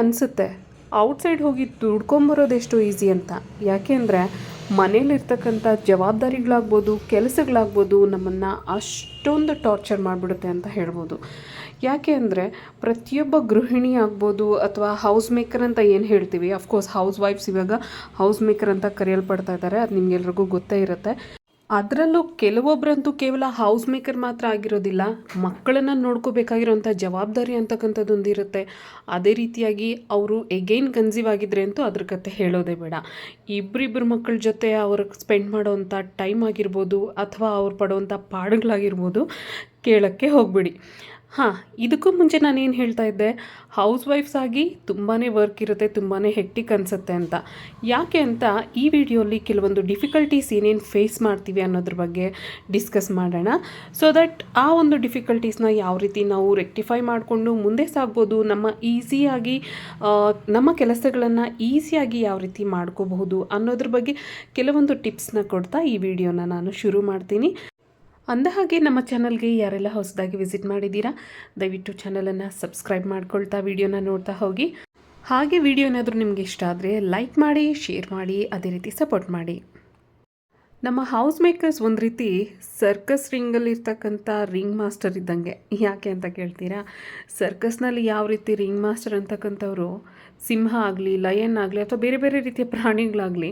ಅನಿಸುತ್ತೆ ಔಟ್ಸೈಡ್ ಹೋಗಿ ದುಡ್ಕೊಂಬರೋದು ಎಷ್ಟು ಈಸಿ ಅಂತ. ಯಾಕೆ ಅಂದರೆ ಮನೇಲಿರ್ತಕ್ಕಂಥ ಜವಾಬ್ದಾರಿಗಳಾಗ್ಬೋದು, ಕೆಲಸಗಳಾಗ್ಬೋದು ನಮ್ಮನ್ನು ಅಷ್ಟೊಂದು ಟಾರ್ಚರ್ ಮಾಡಿಬಿಡುತ್ತೆ ಅಂತ ಹೇಳ್ಬೋದು. ಯಾಕೆ ಅಂದರೆ ಪ್ರತಿಯೊಬ್ಬ ಗೃಹಿಣಿ ಆಗ್ಬೋದು ಅಥವಾ ಹೌಸ್ ಮೇಕರ್ ಅಂತ ಏನು ಹೇಳ್ತೀವಿ, ಅಫ್ಕೋರ್ಸ್ ಹೌಸ್ ವೈಫ್ಸ್ ಇವಾಗ ಹೌಸ್ ಮೇಕರ್ ಅಂತ ಕರೆಯಲ್ಪಡ್ತಾ ಇದ್ದಾರೆ, ಅದು ನಿಮಗೆಲ್ರಿಗೂ ಗೊತ್ತೇ ಇರುತ್ತೆ. ಅದರಲ್ಲೂ ಕೆಲವೊಬ್ಬರಂತೂ ಕೇವಲ ಹೌಸ್ ಮೇಕರ್ ಮಾತ್ರ ಆಗಿರೋದಿಲ್ಲ, ಮಕ್ಕಳನ್ನು ನೋಡ್ಕೋಬೇಕಾಗಿರೋಂಥ ಜವಾಬ್ದಾರಿ ಅಂತಕ್ಕಂಥದ್ದೊಂದು ಇರುತ್ತೆ. ಅದೇ ರೀತಿಯಾಗಿ ಅವರು ಎಗೈನ್ ಕನ್ಸೀವ್ ಆಗಿದ್ರೆ ಅಂತೂ ಅದ್ರ ಕತೆ ಹೇಳೋದೇ ಬೇಡ. ಇಬ್ಬರಿಬ್ಬರು ಮಕ್ಕಳ ಜೊತೆ ಅವ್ರಿಗೆ ಸ್ಪೆಂಡ್ ಮಾಡೋವಂಥ ಟೈಮ್ ಆಗಿರ್ಬೋದು ಅಥವಾ ಅವ್ರು ಪಡೋವಂಥ ಪಾಡುಗಳಾಗಿರ್ಬೋದು, ಕೇಳೋಕ್ಕೆ ಹೋಗಬೇಡಿ. ಇದಕ್ಕೂ ಮುಂಚೆ ನಾನೇನು ಹೇಳ್ತಾ ಇದ್ದೆ, ಹೌಸ್ ವೈಫ್ಸ್ ಆಗಿ ತುಂಬಾ ವರ್ಕ್ ಇರುತ್ತೆ, ತುಂಬಾ ಹೆಕ್ಟಿಕ್ ಅನಿಸುತ್ತೆ ಅಂತ. ಯಾಕೆ ಅಂತ ಈ ವಿಡಿಯೋಲಿ ಕೆಲವೊಂದು ಡಿಫಿಕಲ್ಟೀಸ್ ಏನೇನು ಫೇಸ್ ಮಾಡ್ತೀವಿ ಅನ್ನೋದ್ರ ಬಗ್ಗೆ ಡಿಸ್ಕಸ್ ಮಾಡೋಣ. ಸೊ ದಟ್ ಆ ಒಂದು ಡಿಫಿಕಲ್ಟೀಸ್ನ ಯಾವ ರೀತಿ ನಾವು ರೆಕ್ಟಿಫೈ ಮಾಡಿಕೊಂಡು ಮುಂದೆ ಸಾಗ್ಬೋದು, ನಮ್ಮ ಕೆಲಸಗಳನ್ನು ಈಸಿಯಾಗಿ ಯಾವ ರೀತಿ ಮಾಡ್ಕೋಬಹುದು ಅನ್ನೋದ್ರ ಬಗ್ಗೆ ಕೆಲವೊಂದು ಟಿಪ್ಸ್ನ ಕೊಡ್ತಾ ಈ ವಿಡಿಯೋನ ನಾನು ಶುರು ಮಾಡ್ತೀನಿ. ಅಂದಹಾಗೆ ನಮ್ಮ ಚಾನಲ್ಗೆ ಯಾರೆಲ್ಲ ಹೊಸದಾಗಿ ವಿಸಿಟ್ ಮಾಡಿದ್ದೀರಾ, ದಯವಿಟ್ಟು ಚಾನಲನ್ನು ಸಬ್ಸ್ಕ್ರೈಬ್ ಮಾಡ್ಕೊಳ್ತಾ ವಿಡಿಯೋನ ನೋಡ್ತಾ ಹೋಗಿ. ಹಾಗೆ ವಿಡಿಯೋ ಏನಾದರೂ ನಿಮಗೆ ಇಷ್ಟ ಆದರೆ ಲೈಕ್ ಮಾಡಿ, ಶೇರ್ ಮಾಡಿ, ಅದೇ ರೀತಿ ಸಪೋರ್ಟ್ ಮಾಡಿ. ನಮ್ಮ ಹೌಸ್ ಮೇಕರ್ಸ್ ಒಂದು ರೀತಿ ಸರ್ಕಸ್ ರಿಂಗಲ್ಲಿರ್ತಕ್ಕಂಥ ರಿಂಗ್ ಮಾಸ್ಟರ್ ಇದ್ದಂಗೆ. ಯಾಕೆ ಅಂತ ಕೇಳ್ತೀರಾ, ಸರ್ಕಸ್ನಲ್ಲಿ ಯಾವ ರೀತಿ ರಿಂಗ್ ಮಾಸ್ಟರ್ ಅಂತಕ್ಕಂಥವ್ರು ಸಿಂಹ ಆಗಲಿ, ಲಯನ್ ಆಗಲಿ ಅಥವಾ ಬೇರೆ ಬೇರೆ ರೀತಿಯ ಪ್ರಾಣಿಗಳಾಗಲಿ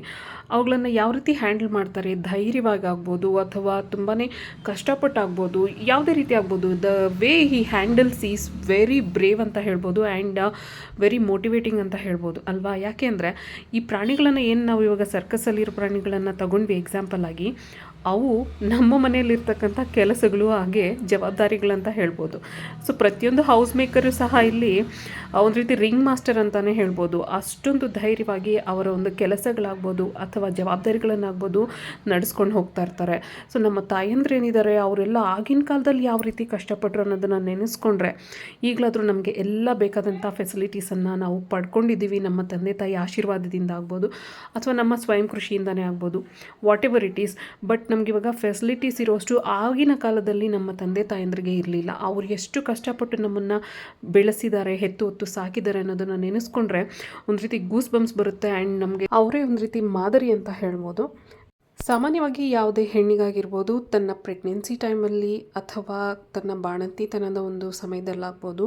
ಅವುಗಳನ್ನು ಯಾವ ರೀತಿ ಹ್ಯಾಂಡಲ್ ಮಾಡ್ತಾರೆ, ಧೈರ್ಯವಾಗಿ ಆಗ್ಬೋದು ಅಥವಾ ತುಂಬಾ ಕಷ್ಟಪಟ್ಟಾಗ್ಬೋದು, ಯಾವುದೇ ರೀತಿ ಆಗ್ಬೋದು, the way he handles is very brave ಅಂತ ಹೇಳ್ಬೋದು ಆ್ಯಂಡ್ ವೆರಿ ಮೋಟಿವೇಟಿಂಗ್ ಅಂತ ಹೇಳ್ಬೋದು ಅಲ್ವಾ. ಯಾಕೆ ಅಂದರೆ ಈ ಪ್ರಾಣಿಗಳನ್ನು ಏನು ನಾವು ಇವಾಗ ಸರ್ಕಸ್ಸಲ್ಲಿರೋ ಪ್ರಾಣಿಗಳನ್ನು ತಗೊಂಡ್ವಿ ಎಕ್ಸಾಂಪಲ್ ಆಗಿ, ಅವು ನಮ್ಮ ಮನೆಯಲ್ಲಿರ್ತಕ್ಕಂಥ ಕೆಲಸಗಳು ಹಾಗೆ ಜವಾಬ್ದಾರಿಗಳಂತ ಹೇಳ್ಬೋದು. ಸೊ ಪ್ರತಿಯೊಂದು ಹೌಸ್ ಮೇಕರು ಸಹ ಇಲ್ಲಿ ಒಂದು ರೀತಿ ರಿಂಗ್ ಮಾಸ್ಟರ್ ಅಂತಲೇ ಹೇಳ್ಬೋದು. ಅಷ್ಟೊಂದು ಧೈರ್ಯವಾಗಿ ಅವರ ಒಂದು ಕೆಲಸಗಳಾಗ್ಬೋದು ಅಥವಾ ಜವಾಬ್ದಾರಿಗಳನ್ನಾಗ್ಬೋದು ನಡೆಸ್ಕೊಂಡು ಹೋಗ್ತಾ ಇರ್ತಾರೆ. ಸೊ ನಮ್ಮ ತಾಯಂದ್ರೇನಿದ್ದಾರೆ ಅವರೆಲ್ಲ ಆಗಿನ ಕಾಲದಲ್ಲಿ ಯಾವ ರೀತಿ ಕಷ್ಟಪಟ್ಟರು ಅನ್ನೋದನ್ನು ನೆನೆಸ್ಕೊಂಡ್ರೆ ಈಗಲಾದರೂ ನಮಗೆ ಎಲ್ಲ ಬೇಕಾದಂಥ ಫೆಸಿಲಿಟೀಸನ್ನು ನಾವು ಪಡ್ಕೊಂಡಿದ್ದೀವಿ, ನಮ್ಮ ತಂದೆ ತಾಯಿ ಆಶೀರ್ವಾದದಿಂದ ಆಗ್ಬೋದು ಅಥವಾ ನಮ್ಮ ಸ್ವಯಂ ಕೃಷಿಯಿಂದನೇ ಆಗ್ಬೋದು, what ever it is. But ನಮ್ಗೆ ಇವಾಗ ಫೆಸಿಲಿಟೀಸ್ ಇರೋಷ್ಟು ಆಗಿನ ಕಾಲದಲ್ಲಿ ನಮ್ಮ ತಂದೆ ತಾಯಂದ್ರಿಗೆ ಇರಲಿಲ್ಲ. ಅವ್ರು ಎಷ್ಟು ಕಷ್ಟಪಟ್ಟು ನಮ್ಮನ್ನು ಬೆಳೆಸಿದ್ದಾರೆ, ಹೆತ್ತು ಹೊತ್ತು ಸಾಕಿದ್ದಾರೆ ಅನ್ನೋದನ್ನು ನೆನೆಸ್ಕೊಂಡ್ರೆ ಒಂದು ರೀತಿ ಗೂಸ್ ಬಂಪ್ಸ್ ಬರುತ್ತೆ ಆ್ಯಂಡ್ ನಮಗೆ ಅವರೇ ಒಂದು ರೀತಿ ಮಾದರಿ ಅಂತ ಹೇಳ್ಬೋದು. ಸಾಮಾನ್ಯವಾಗಿ ಯಾವುದೇ ಹೆಣ್ಣಿಗಾಗಿರ್ಬೋದು ತನ್ನ ಪ್ರೆಗ್ನೆನ್ಸಿ ಟೈಮಲ್ಲಿ ಅಥವಾ ತನ್ನ ಬಾಣಂತಿತನದ ಒಂದು ಸಮಯದಲ್ಲಾಗ್ಬೋದು,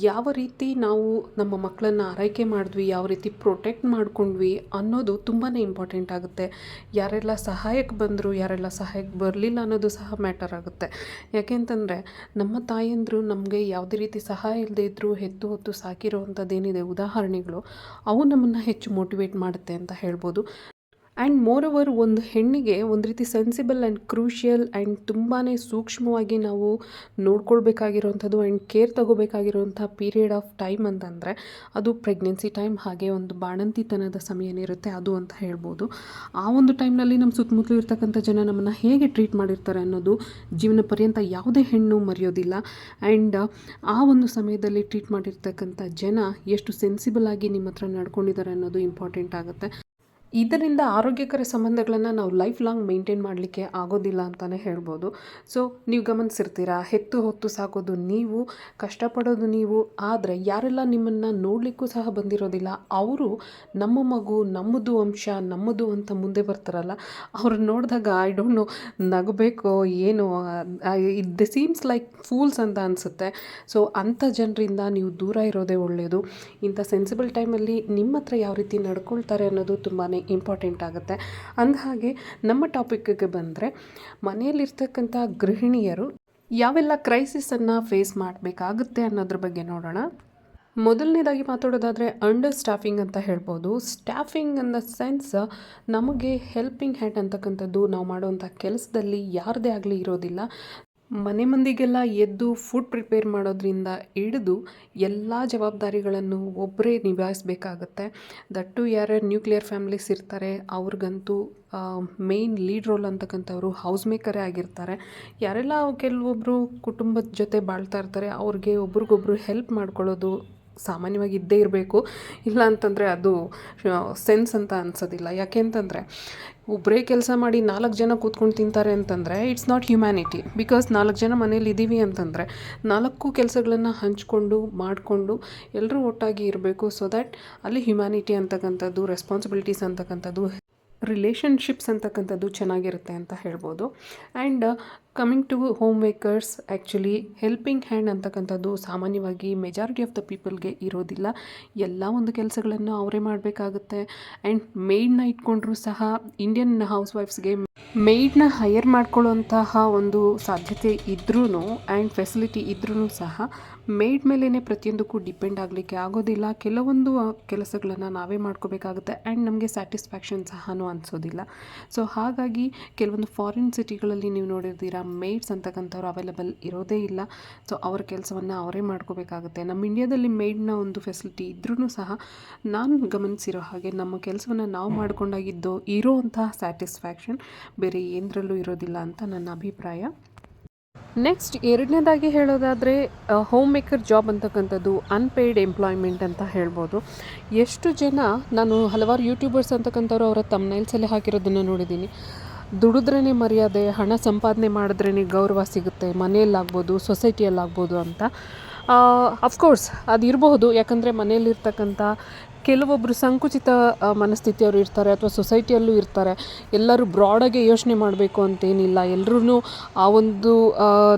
ಯಾವ ರೀತಿ ನಾವು ನಮ್ಮ ಮಕ್ಕಳನ್ನು ಆರೈಕೆ ಮಾಡಿದ್ವಿ, ಯಾವ ರೀತಿ ಪ್ರೊಟೆಕ್ಟ್ ಮಾಡ್ಕೊಂಡ್ವಿ ಅನ್ನೋದು ತುಂಬಾ ಇಂಪಾರ್ಟೆಂಟ್ ಆಗುತ್ತೆ. ಯಾರೆಲ್ಲ ಸಹಾಯಕ್ಕೆ ಬಂದರು, ಯಾರೆಲ್ಲ ಸಹಾಯಕ್ಕೆ ಬರಲಿಲ್ಲ ಅನ್ನೋದು ಸಹ ಮ್ಯಾಟರ್ ಆಗುತ್ತೆ. ಯಾಕೆಂತಂದರೆ ನಮ್ಮ ತಾಯಂದರು ನಮಗೆ ಯಾವುದೇ ರೀತಿ ಸಹಾಯ ಇಲ್ಲದೆ ಇದ್ದರೂ ಹೆತ್ತು ಹೊತ್ತು ಸಾಕಿರೋವಂಥದ್ದೇನಿದೆ ಉದಾಹರಣೆಗಳು, ಅವು ನಮ್ಮನ್ನು ಹೆಚ್ಚು ಮೋಟಿವೇಟ್ ಮಾಡುತ್ತೆ ಅಂತ ಹೇಳ್ಬೋದು. ಆ್ಯಂಡ್ ಮೋರ್ ಓವರ್ ಒಂದು ಹೆಣ್ಣಿಗೆ ಒಂದು ರೀತಿ ಸೆನ್ಸಿಬಲ್ ಆ್ಯಂಡ್ ಕ್ರೂಷಿಯಲ್ ಆ್ಯಂಡ್ ತುಂಬಾ ಸೂಕ್ಷ್ಮವಾಗಿ ನಾವು ನೋಡ್ಕೊಳ್ಬೇಕಾಗಿರೋವಂಥದ್ದು ಆ್ಯಂಡ್ ಕೇರ್ ತಗೋಬೇಕಾಗಿರೋವಂಥ ಪೀರಿಯಡ್ ಆಫ್ ಟೈಮ್ ಅಂತಂದರೆ ಅದು ಪ್ರೆಗ್ನೆನ್ಸಿ ಟೈಮ್, ಹಾಗೆ ಒಂದು ಬಾಣಂತಿತನದ ಸಮಯ ಇರುತ್ತೆ ಅದು ಅಂತ ಹೇಳ್ಬೋದು. ಆ ಒಂದು ಟೈಮ್ನಲ್ಲಿ ನಮ್ಮ ಸುತ್ತಮುತ್ತಲು ಇರ್ತಕ್ಕಂಥ ಜನ ನಮ್ಮನ್ನು ಹೇಗೆ ಟ್ರೀಟ್ ಮಾಡಿರ್ತಾರೆ ಅನ್ನೋದು ಜೀವನ ಪರ್ಯಂತ ಯಾವುದೇ ಹೆಣ್ಣು ಮರೆಯೋದಿಲ್ಲ. ಆ್ಯಂಡ್ ಆ ಒಂದು ಸಮಯದಲ್ಲಿ ಟ್ರೀಟ್ ಮಾಡಿರ್ತಕ್ಕಂಥ ಜನ ಎಷ್ಟು ಸೆನ್ಸಿಬಲ್ ಆಗಿ ನಿಮ್ಮ ಹತ್ರ ನಡ್ಕೊಂಡಿದ್ದಾರೆ ಅನ್ನೋದು ಇಂಪಾರ್ಟೆಂಟ್ ಆಗುತ್ತೆ. ಇದರಿಂದ ಆರೋಗ್ಯಕರ ಸಂಬಂಧಗಳನ್ನು ನಾವು ಲೈಫ್ ಲಾಂಗ್ ಮೇಂಟೈನ್ ಮಾಡಲಿಕ್ಕೆ ಆಗೋದಿಲ್ಲ ಅಂತಲೇ ಹೇಳ್ಬೋದು. ಸೊ ನೀವು ಗಮನಿಸಿರ್ತೀರಾ, ಹೆತ್ತು ಹೊತ್ತು ಸಾಕೋದು ನೀವು, ಕಷ್ಟಪಡೋದು ನೀವು, ಆದರೆ ಯಾರೆಲ್ಲ ನಿಮ್ಮನ್ನು ನೋಡಲಿಕ್ಕೂ ಸಹ ಬಂದಿರೋದಿಲ್ಲ ಅವರು ನಮ್ಮ ಮಗು, ನಮ್ಮದು ವಂಶ, ನಮ್ಮದು ಅಂತ ಮುಂದೆ ಬರ್ತಾರಲ್ಲ, ಅವ್ರನ್ನ ನೋಡಿದಾಗ ಐ ಡೋಂಟ್ ನೋ ನಗಬೇಕೋ ಏನೋ, ಇಟ್ ಸೀಮ್ಸ್ ಲೈಕ್ ಫೂಲ್ಸ್ ಅಂತ ಅನಿಸುತ್ತೆ. ಸೊ ಅಂಥ ಜನರಿಂದ ನೀವು ದೂರ ಇರೋದೇ ಒಳ್ಳೆಯದು. ಇಂಥ ಸೆನ್ಸಿಬಲ್ ಟೈಮಲ್ಲಿ ನಿಮ್ಮ ಹತ್ರ ಯಾವ ರೀತಿ ನಡ್ಕೊಳ್ತಾರೆ ಅನ್ನೋದು ತುಂಬಾ ಇಂಪಾರ್ಟೆಂಟ್ ಆಗುತ್ತೆ. ಅಂದಹಾಗೆ ನಮ್ಮ ಟಾಪಿಕ್ಗೆ ಬಂದರೆ, ಮನೆಯಲ್ಲಿರ್ತಕ್ಕಂಥ ಗೃಹಿಣಿಯರು ಯಾವೆಲ್ಲ ಕ್ರೈಸಿಸನ್ನು ಫೇಸ್ ಮಾಡಬೇಕಾಗುತ್ತೆ ಅನ್ನೋದ್ರ ಬಗ್ಗೆ ನೋಡೋಣ. ಮೊದಲನೇದಾಗಿ ಮಾತಾಡೋದಾದರೆ ಅಂಡರ್ ಸ್ಟಾಫಿಂಗ್ ಅಂತ ಹೇಳ್ಬೋದು. ಸ್ಟಾಫಿಂಗ್ ಇನ್ ದ ಸೆನ್ಸ್ ನಮಗೆ ಹೆಲ್ಪಿಂಗ್ ಹ್ಯಾಂಡ್ ಅಂತಕ್ಕಂಥದ್ದು ನಾವು ಮಾಡುವಂಥ ಕೆಲಸದಲ್ಲಿ ಯಾರದೇ ಆಗಲಿ ಇರೋದಿಲ್ಲ. ಮನೆ ಮಂದಿಗೆಲ್ಲ ಎದ್ದು ಫುಡ್ ಪ್ರಿಪೇರ್ ಮಾಡೋದ್ರಿಂದ ಹಿಡಿದು ಎಲ್ಲ ಜವಾಬ್ದಾರಿಗಳನ್ನು ಒಬ್ಬರೇ ನಿಭಾಯಿಸಬೇಕಾಗತ್ತೆ. ದಟ್ಟು ಯಾರ್ಯಾರು ನ್ಯೂಕ್ಲಿಯರ್ ಫ್ಯಾಮಿಲೀಸ್ ಇರ್ತಾರೆ ಅವ್ರಿಗಂತೂ ಮೇಯ್ನ್ ಲೀಡ್ ರೋಲ್ ಅಂತಕ್ಕಂಥವ್ರು ಹೌಸ್ ಮೇಕರೇ ಆಗಿರ್ತಾರೆ. ಯಾರೆಲ್ಲ ಕೆಲವೊಬ್ಬರು ಕುಟುಂಬದ ಜೊತೆ ಬಾಳ್ತಾ ಇರ್ತಾರೆ ಅವ್ರಿಗೆ ಒಬ್ರಿಗೊಬ್ರು ಹೆಲ್ಪ್ ಮಾಡ್ಕೊಳ್ಳೋದು ಸಾಮಾನ್ಯವಾಗಿ ಇದ್ದೇ ಇರಬೇಕು. ಇಲ್ಲ ಅಂತಂದರೆ ಅದು ಸೆನ್ಸ್ ಅಂತ ಅನ್ಸೋದಿಲ್ಲ. ಯಾಕೆ ಅಂತಂದರೆ ಒಬ್ಬರೇ ಕೆಲಸ ಮಾಡಿ 4 ಜನ ಕೂತ್ಕೊಂಡು ತಿಂತಾರೆ ಅಂತಂದರೆ ಇಟ್ಸ್ ನಾಟ್ ಹ್ಯುಮ್ಯಾನಿಟಿ. ಬಿಕಾಸ್ 4 ಜನ ಮನೇಲಿ ಇದ್ದೀವಿ ಅಂತಂದರೆ 4 ಕೆಲಸಗಳನ್ನು ಹಂಚ್ಕೊಂಡು ಮಾಡಿಕೊಂಡು ಎಲ್ಲರೂ ಒಟ್ಟಾಗಿ ಇರಬೇಕು. ಸೊ ದ್ಯಾಟ್ ಅಲ್ಲಿ ಹ್ಯುಮ್ಯಾನಿಟಿ ಅಂತಕ್ಕಂಥದ್ದು, ರೆಸ್ಪಾನ್ಸಿಬಿಲಿಟೀಸ್ ಅಂತಕ್ಕಂಥದ್ದು, ರಿಲೇಷನ್ಶಿಪ್ಸ್ ಅಂತಕ್ಕಂಥದ್ದು ಚೆನ್ನಾಗಿರುತ್ತೆ ಅಂತ ಹೇಳ್ಬೋದು. And coming to home makers, actually helping hand ಅಂತಕ್ಕಂಥದ್ದು ಸಾಮಾನ್ಯವಾಗಿ ಮೆಜಾರಿಟಿ ಆಫ್ ದ ಪೀಪಲ್ಗೆ ಇರೋದಿಲ್ಲ. ಎಲ್ಲ ಒಂದು ಕೆಲಸಗಳನ್ನು ಅವರೇ ಮಾಡಬೇಕಾಗುತ್ತೆ. ಆ್ಯಂಡ್ ಮೇಡ್ನ ಇಟ್ಕೊಂಡ್ರೂ ಸಹ ಇಂಡಿಯನ್ ಹೌಸ್ ವೈಫ್ಸ್ಗೆ ಮೇಡ್ನ ಹೈಯರ್ ಮಾಡ್ಕೊಳ್ಳೋಂತಹ ಒಂದು ಸಾಧ್ಯತೆ ಇದ್ರೂ ಆ್ಯಂಡ್ ಫೆಸಿಲಿಟಿ ಇದ್ರೂ ಸಹ ಮೇಡ್ ಮೇಲೇ ಪ್ರತಿಯೊಂದಕ್ಕೂ ಡಿಪೆಂಡ್ ಆಗಲಿಕ್ಕೆ ಆಗೋದಿಲ್ಲ. ಕೆಲವೊಂದು ಕೆಲಸಗಳನ್ನು ನಾವೇ ಮಾಡ್ಕೋಬೇಕಾಗುತ್ತೆ ಆ್ಯಂಡ್ ನಮಗೆ ಸ್ಯಾಟಿಸ್ಫ್ಯಾಕ್ಷನ್ ಸಹ ಅನಿಸೋದಿಲ್ಲ. ಸೊ ಹಾಗಾಗಿ ಕೆಲವೊಂದು ಫಾರಿನ್ ಸಿಟಿಗಳಲ್ಲಿ ನೀವು ನೋಡಿರ್ತೀರ ಮೇಡ್ಸ್ ಅಂತಕ್ಕಂಥವ್ರು ಅವೈಲಬಲ್ ಇರೋದೇ ಇಲ್ಲ. ಸೊ ಅವ್ರ ಕೆಲಸವನ್ನು ಅವರೇ ಮಾಡ್ಕೋಬೇಕಾಗುತ್ತೆ. ನಮ್ಮ ಇಂಡಿಯಾದಲ್ಲಿ ಮೇಡ್ನ ಒಂದು ಫೆಸಿಲಿಟಿ ಇದ್ರೂ ಸಹ ನಾನು ಗಮನಿಸಿರೋ ಹಾಗೆ ನಮ್ಮ ಕೆಲಸವನ್ನು ನಾವು ಮಾಡ್ಕೊಂಡಾಗಿದ್ದು ಇರೋವಂತಹ ಸ್ಯಾಟಿಸ್ಫ್ಯಾಕ್ಷನ್ ಬೇರೆ ಏನರಲ್ಲೂ ಇರೋದಿಲ್ಲ ಅಂತ ನನ್ನ ಅಭಿಪ್ರಾಯ. ನೆಕ್ಸ್ಟ್ ಎರಡನೇದಾಗಿ ಹೇಳೋದಾದರೆ ಹೋಮ್ ಮೇಕರ್ ಜಾಬ್ ಅಂತಕ್ಕಂಥದ್ದು ಅನ್ಪೇಯ್ಡ್ ಎಂಪ್ಲಾಯ್ಮೆಂಟ್ ಅಂತ ಹೇಳ್ಬೋದು. ಎಷ್ಟು ಜನ ನಾನು ಹಲವಾರು ಯೂಟ್ಯೂಬರ್ಸ್ ಅಂತಕ್ಕಂಥವ್ರು ಅವರ ತಮ್ನೈಲ್ಸಲ್ಲಿ ಹಾಕಿರೋದನ್ನು ನೋಡಿದ್ದೀನಿ. ದುಡಿದ್ರೇ ಮರ್ಯಾದೆ, ಹಣ ಸಂಪಾದನೆ ಮಾಡಿದ್ರೇ ಗೌರವ ಸಿಗುತ್ತೆ, ಮನೆಯಲ್ಲಾಗ್ಬೋದು, ಸೊಸೈಟಿಯಲ್ಲಾಗ್ಬೋದು ಅಂತ. ಅಫ್ಕೋರ್ಸ್ ಅದಿರಬಹುದು. ಯಾಕಂದರೆ ಮನೆಯಲ್ಲಿರ್ತಕ್ಕಂಥ ಕೆಲವೊಬ್ಬರು ಸಂಕುಚಿತ ಮನಸ್ಥಿತಿಯವರು ಇರ್ತಾರೆ, ಅಥವಾ ಸೊಸೈಟಿಯಲ್ಲೂ ಇರ್ತಾರೆ. ಎಲ್ಲರೂ ಬ್ರಾಡಾಗೆ ಯೋಚನೆ ಮಾಡಬೇಕು ಅಂತೇನಿಲ್ಲ. ಎಲ್ಲರೂ ಆ ಒಂದು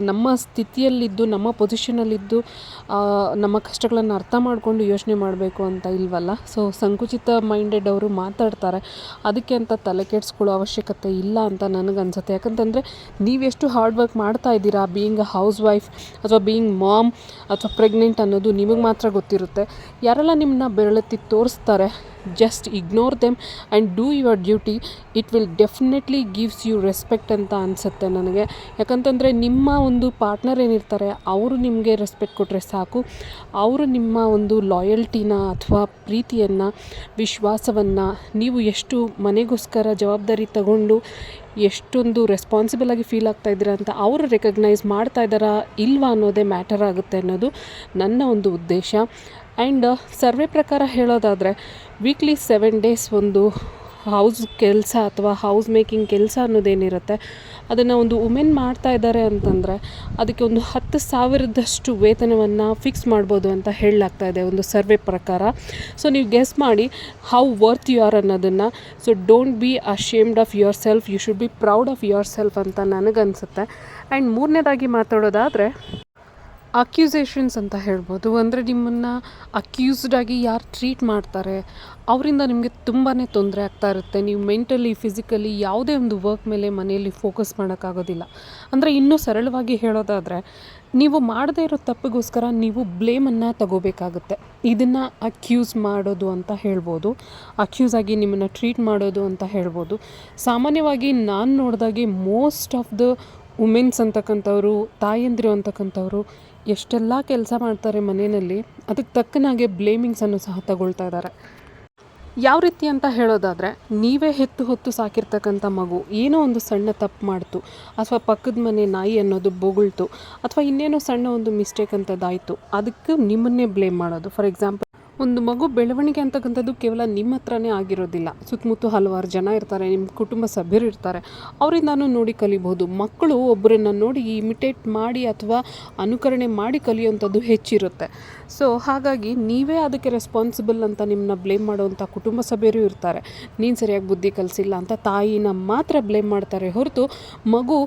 ನಮ್ಮ ಸ್ಥಿತಿಯಲ್ಲಿದ್ದು, ನಮ್ಮ ಪೊಸಿಷನಲ್ಲಿದ್ದು ನಮ್ಮ ಕಷ್ಟಗಳನ್ನು ಅರ್ಥ ಮಾಡಿಕೊಂಡು ಯೋಚನೆ ಮಾಡಬೇಕು ಅಂತ ಇಲ್ವಲ್ಲ. ಸೊ ಸಂಕುಚಿತ ಮೈಂಡೆಡ್ ಅವರು ಮಾತಾಡ್ತಾರೆ. ಅದಕ್ಕೆ ಅಂತ ತಲೆ ಕೆಡಿಸ್ಕೊಳ್ಳೋ ಅವಶ್ಯಕತೆ ಇಲ್ಲ ಅಂತ ನನಗನ್ಸುತ್ತೆ. ಯಾಕಂತಂದರೆ ನೀವೆಷ್ಟು ಹಾರ್ಡ್ ವರ್ಕ್ ಮಾಡ್ತಾ ಇದ್ದೀರಾ ಬೀಯಿಂಗ್ ಅ ಹೌಸ್ ವೈಫ್ ಅಥವಾ ಬೀಯಿಂಗ್ ಮಾಮ್ ಅಥವಾ ಪ್ರೆಗ್ನೆಂಟ್ ಅನ್ನೋದು ನಿಮಗೆ ಮಾತ್ರ ಗೊತ್ತಿರುತ್ತೆ. ಯಾರೆಲ್ಲ ನಿಮ್ಮನ್ನ ಬೆರಳೆತ್ತಿ ತೋರಿಸ್ತಾರೆ, just ignore them and do your duty. It will definitely gives you respect ಅಂತ ಅನಿಸುತ್ತೆ ನನಗೆ. ಯಾಕಂತಂದರೆ ನಿಮ್ಮ ಒಂದು ಪಾರ್ಟ್ನರ್ ಏನಿರ್ತಾರೆ ಅವರು ನಿಮಗೆ ರೆಸ್ಪೆಕ್ಟ್ ಕೊಟ್ಟರೆ ಸಾಕು. ಅವರು ನಿಮ್ಮ ಒಂದು ಲಾಯಲ್ಟಿನ ಅಥವಾ ಪ್ರೀತಿಯನ್ನು, ವಿಶ್ವಾಸವನ್ನು ನೀವು ಎಷ್ಟು ಮನೆಗೋಸ್ಕರ ಜವಾಬ್ದಾರಿ ತಗೊಂಡು ಎಷ್ಟೊಂದು ರೆಸ್ಪಾನ್ಸಿಬಲ್ ಆಗಿ ಫೀಲ್ ಆಗ್ತಾ ಇದ್ದೀರಾ ಅಂತ ಅವರು ರೆಕಗ್ನೈಸ್ ಮಾಡ್ತಾ ಇದ್ದಾರಾ ಇಲ್ವಾ ಅನ್ನೋದೇ ಮ್ಯಾಟರ್ ಆಗುತ್ತೆ ಅನ್ನೋದು ನನ್ನ ಒಂದು ಉದ್ದೇಶ. ಆ್ಯಂಡ್ ಸರ್ವೆ ಪ್ರಕಾರ ಹೇಳೋದಾದರೆ ವೀಕ್ಲಿ 7 days ಒಂದು ಹೌಸ್ ಕೆಲಸ ಅಥವಾ ಹೌಸ್ ಮೇಕಿಂಗ್ ಕೆಲಸ ಅನ್ನೋದೇನಿರುತ್ತೆ ಅದನ್ನು ಒಂದು ವುಮೆನ್ ಮಾಡ್ತಾ ಇದ್ದಾರೆ ಅಂತಂದರೆ ಅದಕ್ಕೆ ಒಂದು 10,000ದಷ್ಟು ವೇತನವನ್ನು ಫಿಕ್ಸ್ ಮಾಡ್ಬೋದು ಅಂತ ಹೇಳಲಾಗ್ತಾ ಇದೆ ಒಂದು ಸರ್ವೆ ಪ್ರಕಾರ. ಸೊ ನೀವು ಗೆಸ್ ಮಾಡಿ ಹೌ ವರ್ತ್ ಯು ಆರ್ ಅನ್ನೋದನ್ನು. So don't be ashamed of yourself, you should be proud of yourself ಅಂತ ನನಗನ್ಸುತ್ತೆ. ಆ್ಯಂಡ್ ಮೂರನೇದಾಗಿ ಮಾತಾಡೋದಾದರೆ ಅಕ್ಯೂಸೇಷನ್ಸ್ ಅಂತ ಹೇಳ್ಬೋದು. ಅಂದರೆ ನಿಮ್ಮನ್ನು ಅಕ್ಯೂಸ್ಡಾಗಿ ಯಾರು ಟ್ರೀಟ್ ಮಾಡ್ತಾರೆ ಅವರಿಂದ ನಿಮಗೆ ತುಂಬಾ ತೊಂದರೆ ಆಗ್ತಾ ಇರುತ್ತೆ. ನೀವು ಮೆಂಟಲಿ, ಫಿಸಿಕಲಿ ಯಾವುದೇ ಒಂದು ವರ್ಕ್ ಮೇಲೆ ಮನೆಯಲ್ಲಿ ಫೋಕಸ್ ಮಾಡೋಕ್ಕಾಗೋದಿಲ್ಲ. ಅಂದರೆ ಇನ್ನೂ ಸರಳವಾಗಿ ಹೇಳೋದಾದರೆ ನೀವು ಮಾಡದೇ ಇರೋ ತಪ್ಪಿಗೋಸ್ಕರ ನೀವು ಬ್ಲೇಮನ್ನು ತಗೋಬೇಕಾಗುತ್ತೆ. ಇದನ್ನು ಅಕ್ಯೂಸ್ ಮಾಡೋದು ಅಂತ ಹೇಳ್ಬೋದು, ಅಕ್ಯೂಸ್ ಆಗಿ ನಿಮ್ಮನ್ನು ಟ್ರೀಟ್ ಮಾಡೋದು ಅಂತ ಹೇಳ್ಬೋದು. ಸಾಮಾನ್ಯವಾಗಿ ನಾನು ನೋಡಿದಾಗೆ ಮೋಸ್ಟ್ ಆಫ್ ದ ವುಮೆನ್ಸ್ ಅಂತಕ್ಕಂಥವ್ರು, ತಾಯಂದಿರು ಅಂತಕ್ಕಂಥವ್ರು ಎಷ್ಟೆಲ್ಲ ಕೆಲಸ ಮಾಡ್ತಾರೆ ಮನೆಯಲ್ಲಿ, ಅದಕ್ಕೆ ತಕ್ಕನಾಗೆ ಬ್ಲೇಮಿಂಗ್ಸನ್ನು ಸಹ ತಗೊಳ್ತಾ ಇದ್ದಾರೆ. ಯಾವ ರೀತಿ ಅಂತ ಹೇಳೋದಾದರೆ, ನೀವೇ ಹೆತ್ತು ಹೊತ್ತು ಸಾಕಿರ್ತಕ್ಕಂಥ ಮಗು ಏನೋ ಒಂದು ಸಣ್ಣ ತಪ್ಪು ಮಾಡ್ತು, ಅಥವಾ ಪಕ್ಕದ ಮನೆ ನಾಯಿ ಅನ್ನೋದು ಬೊಗಳ್ತು, ಅಥವಾ ಇನ್ನೇನೋ ಸಣ್ಣ ಒಂದು ಮಿಸ್ಟೇಕ್ ಅಂತದ್ದಾಯಿತು, ಅದಕ್ಕೆ ನಿಮ್ಮನ್ನೇ ಬ್ಲೇಮ್ ಮಾಡೋದು. ಫಾರ್ ಎಕ್ಸಾಂಪಲ್, ಒಂದು ಮಗು ಬೆಳವಣಿಗೆ ಅಂತಕ್ಕಂಥದ್ದು ಕೇವಲ ನಿಮ್ಮ ಹತ್ರನೇ ಆಗಿರೋದಿಲ್ಲ. ಸುತ್ತಮುತ್ತ ಹಲವಾರು ಜನ ಇರ್ತಾರೆ, ನಿಮ್ಮ ಕುಟುಂಬ ಸಭ್ಯರು ಇರ್ತಾರೆ, ಅವರಿಂದಾನು ನೋಡಿ ಕಲಿಬಹುದು. ಮಕ್ಕಳು ಒಬ್ಬರನ್ನು ನೋಡಿ ಇಮಿಟೇಟ್ ಮಾಡಿ ಅಥವಾ ಅನುಕರಣೆ ಮಾಡಿ ಕಲಿಯುವಂಥದ್ದು ಹೆಚ್ಚಿರುತ್ತೆ. ಸೊ ಹಾಗಾಗಿ ನೀವೇ ಅದಕ್ಕೆ ರೆಸ್ಪಾನ್ಸಿಬಲ್ ಅಂತ ನಿಮ್ಮನ್ನ ಬ್ಲೇಮ್ ಮಾಡುವಂಥ ಕುಟುಂಬ ಸಭ್ಯರು ಇರ್ತಾರೆ. ನೀನು ಸರಿಯಾಗಿ ಬುದ್ಧಿ ಕಲಿಸಿಲ್ಲ ಅಂತ ತಾಯಿನ ಮಾತ್ರ ಬ್ಲೇಮ್ ಮಾಡ್ತಾರೆ ಹೊರತು ಮಗು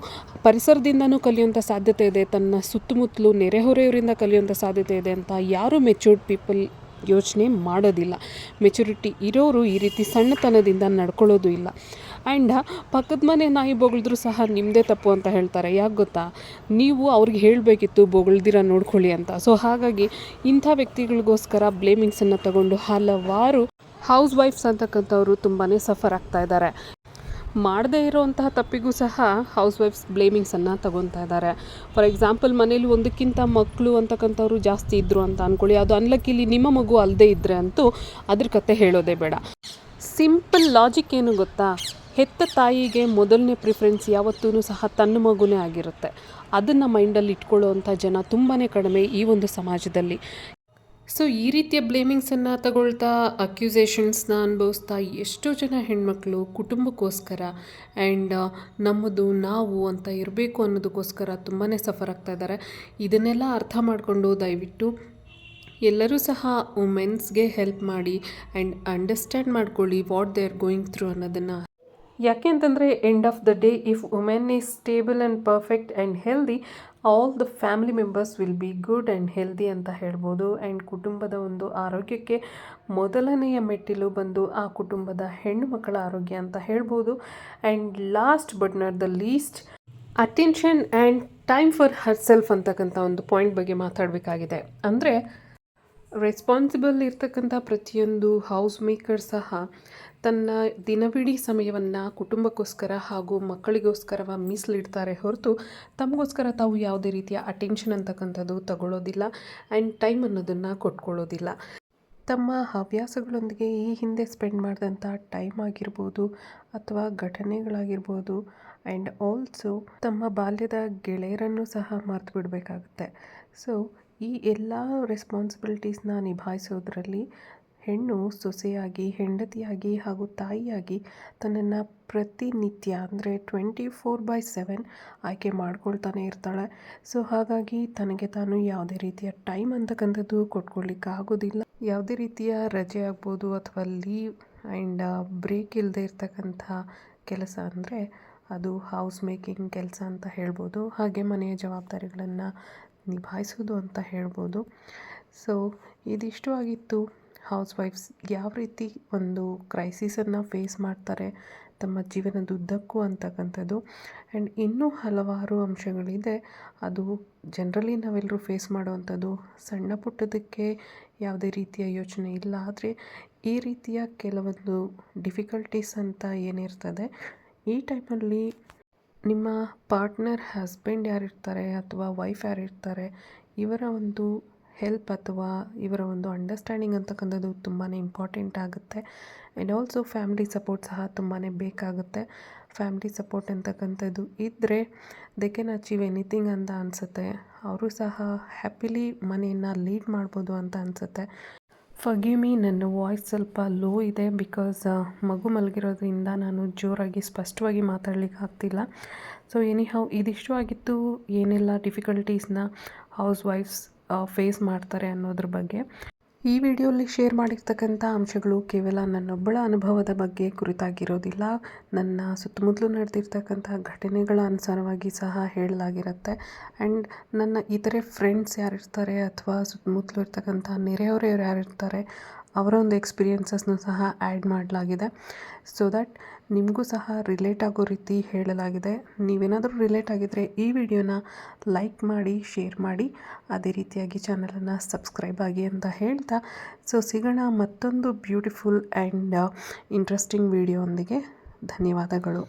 ಪರಿಸರದಿಂದನೂ ಕಲಿಯುವಂಥ ಸಾಧ್ಯತೆ ಇದೆ, ತನ್ನ ಸುತ್ತಮುತ್ತಲು ನೆರೆಹೊರೆಯವರಿಂದ ಕಲಿಯುವಂಥ ಸಾಧ್ಯತೆ ಇದೆ ಅಂತ ಯಾರೂ ಮೆಚೂರ್ಡ್ ಪೀಪಲ್ ಯೋಚನೆ ಮಾಡೋದಿಲ್ಲ. ಮೆಚುರಿಟಿ ಇರೋರು ಈ ರೀತಿ ಸಣ್ಣತನದಿಂದ ನಡ್ಕೊಳ್ಳೋದು ಇಲ್ಲ. ಆ್ಯಂಡ್ ಪಕ್ಕದ ಮನೆ ನಾಯಿ ಬೊಗಳಿದ್ರೂ ಸಹ ನಿಮ್ಮದೇ ತಪ್ಪು ಅಂತ ಹೇಳ್ತಾರೆ. ಯಾಕೆ ಗೊತ್ತಾ, ನೀವು ಅವ್ರಿಗೆ ಹೇಳಬೇಕಿತ್ತು ಬೊಗಳ್ದಿರ ನೋಡ್ಕೊಳ್ಳಿ ಅಂತ. ಸೊ ಹಾಗಾಗಿ ಇಂಥ ವ್ಯಕ್ತಿಗಳಿಗೋಸ್ಕರ ಬ್ಲೇಮಿಂಗ್ಸನ್ನು ತಗೊಂಡು ಹಲವಾರು ಹೌಸ್ ವೈಫ್ಸ್ ಅಂತಕ್ಕಂಥವ್ರು ತುಂಬಾ ಸಫರ್ ಆಗ್ತಾ ಇದ್ದಾರೆ. ಮಾಡದೇ ಇರೋವಂತಹ ತಪ್ಪಿಗೂ ಸಹ ಹೌಸ್ ವೈಫ್ಸ್ ಬ್ಲೇಮಿಂಗ್ಸನ್ನು ತಗೊತಾ ಇದ್ದಾರೆ. ಫಾರ್ ಎಕ್ಸಾಂಪಲ್, ಮನೇಲಿ ಒಂದಕ್ಕಿಂತ ಮಕ್ಕಳು ಅಂತಕ್ಕಂಥವ್ರು ಜಾಸ್ತಿ ಇದ್ದರು ಅಂತ ಅಂದ್ಕೊಳ್ಳಿ. ಅದು ಅನ್ಲಕ್ಕಿಲಿ ನಿಮ್ಮ ಮಗು ಅಲ್ಲದೆ ಇದ್ದರೆ ಅಂತೂ ಅದ್ರ ಕತೆ ಹೇಳೋದೇ ಬೇಡ. ಸಿಂಪಲ್ ಲಾಜಿಕ್ ಏನು ಗೊತ್ತಾ, ಹೆತ್ತ ತಾಯಿಗೆ ಮೊದಲನೇ ಪ್ರಿಫರೆನ್ಸ್ ಯಾವತ್ತೂ ಸಹ ತನ್ನ ಮಗುನೇ ಆಗಿರುತ್ತೆ. ಅದನ್ನು ಮೈಂಡಲ್ಲಿ ಇಟ್ಕೊಳ್ಳೋವಂಥ ಜನ ತುಂಬಾ ಕಡಿಮೆ ಈ ಒಂದು ಸಮಾಜದಲ್ಲಿ. ಸೊ ಈ ರೀತಿಯ ಬ್ಲೇಮಿಂಗ್ಸನ್ನು ತಗೊಳ್ತಾ ಅಕ್ಯುಸೇಷನ್ಸ್ನ ಅನುಭವಿಸ್ತಾ ಎಷ್ಟೋ ಜನ ಹೆಣ್ಮಕ್ಳು ಕುಟುಂಬಕ್ಕೋಸ್ಕರ ಆ್ಯಂಡ್ ನಮ್ಮದು ನಾವು ಅಂತ ಇರಬೇಕು ಅನ್ನೋದಕ್ಕೋಸ್ಕರ ತುಂಬಾ ಸಫರ್ ಆಗ್ತಾ ಇದ್ದಾರೆ. ಇದನ್ನೆಲ್ಲ ಅರ್ಥ ಮಾಡಿಕೊಂಡು ದಯವಿಟ್ಟು ಎಲ್ಲರೂ ಸಹ ವುಮೆನ್ಸ್ಗೆ ಹೆಲ್ಪ್ ಮಾಡಿ ಆ್ಯಂಡ್ ಅಂಡರ್ಸ್ಟ್ಯಾಂಡ್ ಮಾಡ್ಕೊಳ್ಳಿ what they are going through ಅನ್ನೋದನ್ನು. ಯಾಕೆ ಅಂತಂದರೆ end of the day if women is stable and perfect and healthy all the family members will be good and healthy ಅಂತ ಹೇಳ್ಬೋದು. ಆ್ಯಂಡ್ ಕುಟುಂಬದ ಒಂದು ಆರೋಗ್ಯಕ್ಕೆ ಮೊದಲನೆಯ ಮೆಟ್ಟಿಲು ಬಂದು ಆ ಕುಟುಂಬದ ಹೆಣ್ಣು ಮಕ್ಕಳ ಆರೋಗ್ಯ ಅಂತ ಹೇಳ್ಬೋದು. And last but not the least attention and time for her self ಅಂತಕ್ಕಂಥ ಒಂದು ಪಾಯಿಂಟ್ ಬಗ್ಗೆ ಮಾತಾಡಬೇಕಾಗಿದೆ. ಅಂದರೆ ರೆಸ್ಪಾನ್ಸಿಬಲ್ ಇರ್ತಕ್ಕಂಥ ಪ್ರತಿಯೊಂದು ಹೌಸ್ ಮೇಕರ್ ಸಹ ತನ್ನ ದಿನವಿಡೀ ಸಮಯವನ್ನು ಕುಟುಂಬಕ್ಕೋಸ್ಕರ ಹಾಗೂ ಮಕ್ಕಳಿಗೋಸ್ಕರ ಮೀಸಲಿಡ್ತಾರೆ ಹೊರತು ತಮಗೋಸ್ಕರ ತಾವು ಯಾವುದೇ ರೀತಿಯ ಅಟೆನ್ಷನ್ ಅಂತಕ್ಕಂಥದ್ದು ತಗೊಳ್ಳೋದಿಲ್ಲ ಆ್ಯಂಡ್ ಟೈಮ್ ಅನ್ನೋದನ್ನು ಕೊಟ್ಕೊಳ್ಳೋದಿಲ್ಲ. ತಮ್ಮ ಹವ್ಯಾಸಗಳೊಂದಿಗೆ ಈ ಹಿಂದೆ ಸ್ಪೆಂಡ್ ಮಾಡಿದಂಥ ಟೈಮ್ ಆಗಿರ್ಬೋದು ಅಥವಾ ಘಟನೆಗಳಾಗಿರ್ಬೋದು ಆ್ಯಂಡ್ ಆಲ್ಸೋ ತಮ್ಮ ಬಾಲ್ಯದ ಗೆಳೆಯರನ್ನು ಸಹ ಮರೆತು ಬಿಡಬೇಕಾಗುತ್ತೆ. ಸೊ ಈ ಎಲ್ಲ ರೆಸ್ಪಾನ್ಸಿಬಿಲಿಟೀಸ್ನ ನಿಭಾಯಿಸೋದ್ರಲ್ಲಿ ಹೆಣ್ಣು ಸೊಸೆಯಾಗಿ, ಹೆಂಡತಿಯಾಗಿ ಹಾಗೂ ತಾಯಿಯಾಗಿ ತನ್ನನ್ನು ಪ್ರತಿನಿತ್ಯ ಅಂದರೆ 24/7 ಆಯ್ಕೆ ಮಾಡ್ಕೊಳ್ತಾನೆ ಇರ್ತಾಳೆ. ಸೊ ಹಾಗಾಗಿ ತನಗೆ ತಾನು ಯಾವುದೇ ರೀತಿಯ ಟೈಮ್ ಅಂತಕ್ಕಂಥದ್ದು ಕೊಟ್ಕೊಳ್ಳಿಕ್ಕೆ ಆಗೋದಿಲ್ಲ. ಯಾವುದೇ ರೀತಿಯ ರಜೆ ಆಗ್ಬೋದು ಅಥವಾ ಲೀವ್ ಆ್ಯಂಡ್ ಬ್ರೇಕ್ ಇಲ್ಲದೆ ಇರ್ತಕ್ಕಂಥ ಕೆಲಸ ಅಂದರೆ ಅದು ಹೌಸ್ ಮೇಕಿಂಗ್ ಕೆಲಸ ಅಂತ ಹೇಳ್ಬೋದು. ಹಾಗೆ ಮನೆಯ ಜವಾಬ್ದಾರಿಗಳನ್ನು ನಿಭಾಯಿಸೋದು ಅಂತ ಹೇಳ್ಬೋದು. ಸೊ ಇದಿಷ್ಟು ಆಗಿತ್ತು ಹೌಸ್ ವೈಫ್ಸ್ ಯಾವ ರೀತಿ ಒಂದು ಕ್ರೈಸಿಸನ್ನು ಫೇಸ್ ಮಾಡ್ತಾರೆ ತಮ್ಮ ಜೀವನದುದ್ದಕ್ಕೂ ಅಂತಕ್ಕಂಥದ್ದು. ಆ್ಯಂಡ್ ಇನ್ನೂ ಹಲವಾರು ಅಂಶಗಳಿದೆ. ಅದು ಜನರಲಿ ನಾವೆಲ್ಲರೂ ಫೇಸ್ ಮಾಡುವಂಥದ್ದು. ಸಣ್ಣ ಪುಟ್ಟದಕ್ಕೆ ಯಾವುದೇ ರೀತಿಯ ಯೋಚನೆ ಇಲ್ಲ. ಆದರೆ ಈ ರೀತಿಯ ಕೆಲವೊಂದು ಡಿಫಿಕಲ್ಟೀಸ್ ಅಂತ ಏನಿರ್ತದೆ ಈ ಟೈಮಲ್ಲಿ ನಿಮ್ಮ ಪಾರ್ಟ್ನರ್ ಹಸ್ಬೆಂಡ್ ಯಾರಿರ್ತಾರೆ ಅಥವಾ ವೈಫ್ ಯಾರಿರ್ತಾರೆ ಇವರ ಒಂದು ಹೆಲ್ಪ್ ಅಥವಾ ಇವರ ಒಂದು ಅಂಡರ್ಸ್ಟ್ಯಾಂಡಿಂಗ್ ಅಂತಕ್ಕಂಥದ್ದು ತುಂಬಾ ಇಂಪಾರ್ಟೆಂಟ್ ಆಗುತ್ತೆ. ಆ್ಯಂಡ್ ಆಲ್ಸೋ ಫ್ಯಾಮಿಲಿ ಸಪೋರ್ಟ್ ಸಹ ತುಂಬಾ ಬೇಕಾಗುತ್ತೆ. ಫ್ಯಾಮಿಲಿ ಸಪೋರ್ಟ್ ಅಂತಕ್ಕಂಥದ್ದು ಇದ್ದರೆ ದೇ ಕ್ಯಾನ್ ಅಚೀವ್ ಎನಿಥಿಂಗ್ ಅಂತ ಅನಿಸುತ್ತೆ. ಅವರು ಸಹ ಹ್ಯಾಪಿಲಿ ಮನೆಯನ್ನು ಲೀಡ್ ಮಾಡ್ಬೋದು ಅಂತ ಅನಿಸುತ್ತೆ. ಫರ್ಗಿವ್ ಮೀ, ನನ್ನ ವಾಯ್ಸ್ ಸ್ವಲ್ಪ ಲೋ ಇದೆ ಬಿಕಾಸ್ ಮಗು ಮಲಗಿರೋದ್ರಿಂದ ನಾನು ಜೋರಾಗಿ ಸ್ಪಷ್ಟವಾಗಿ ಮಾತಾಡಲಿಕ್ಕೆ ಆಗ್ತಿಲ್ಲ. ಸೊ ಎನಿಹೌ ಇದಿಷ್ಟು ಆಗಿತ್ತು ಏನೆಲ್ಲ ಡಿಫಿಕಲ್ಟೀಸ್ನ ಹೌಸ್ ವೈಫ್ಸ್ ಫೇಸ್ ಮಾಡ್ತಾರೆ ಅನ್ನೋದ್ರ ಬಗ್ಗೆ. ಈ ವಿಡಿಯೋಲಿ ಶೇರ್ ಮಾಡಿರ್ತಕ್ಕಂಥ ಅಂಶಗಳು ಕೇವಲ ನನ್ನೊಬ್ಬಳ ಅನುಭವದ ಬಗ್ಗೆ ಕುರಿತಾಗಿರೋದಿಲ್ಲ. ನನ್ನ ಸುತ್ತಮುತ್ತಲೂ ನಡೆದಿರ್ತಕ್ಕಂಥ ಘಟನೆಗಳ ಅನುಸಾರವಾಗಿ ಸಹ ಹೇಳಲಾಗಿರುತ್ತೆ. ಆ್ಯಂಡ್ ನನ್ನ ಇತರೆ ಫ್ರೆಂಡ್ಸ್ ಯಾರಿರ್ತಾರೆ ಅಥವಾ ಸುತ್ತಮುತ್ತಲೂ ಇರ್ತಕ್ಕಂಥ ನೆರೆಯವರು ಯಾರಿರ್ತಾರೆ ಅವರ ಒಂದು ಎಕ್ಸ್ಪೀರಿಯನ್ಸಸ್ನು ಸಹ ಆ್ಯಡ್ ಮಾಡಲಾಗಿದೆ. ಸೊ ದ್ಯಾಟ್ ನಿಮಗೂ ಸಹ ರಿಲೇಟ್ ಆಗೋ ರೀತಿ ಹೇಳಲಾಗಿದೆ. ನೀವೇನಾದರೂ ರಿಲೇಟ್ ಆಗಿದ್ದರೆ ಈ ವಿಡಿಯೋನ ಲೈಕ್ ಮಾಡಿ, ಶೇರ್ ಮಾಡಿ, ಅದೇ ರೀತಿಯಾಗಿ ಚಾನಲನ್ನು ಸಬ್ಸ್ಕ್ರೈಬ್ ಆಗಿ ಅಂತ ಹೇಳ್ತಾ ಸೊ ಸಿಗೋಣ ಮತ್ತೊಂದು ಬ್ಯೂಟಿಫುಲ್ ಆ್ಯಂಡ್ ಇಂಟ್ರೆಸ್ಟಿಂಗ್ ವಿಡಿಯೋ ಒಂದಿಗೆ. ಧನ್ಯವಾದಗಳು.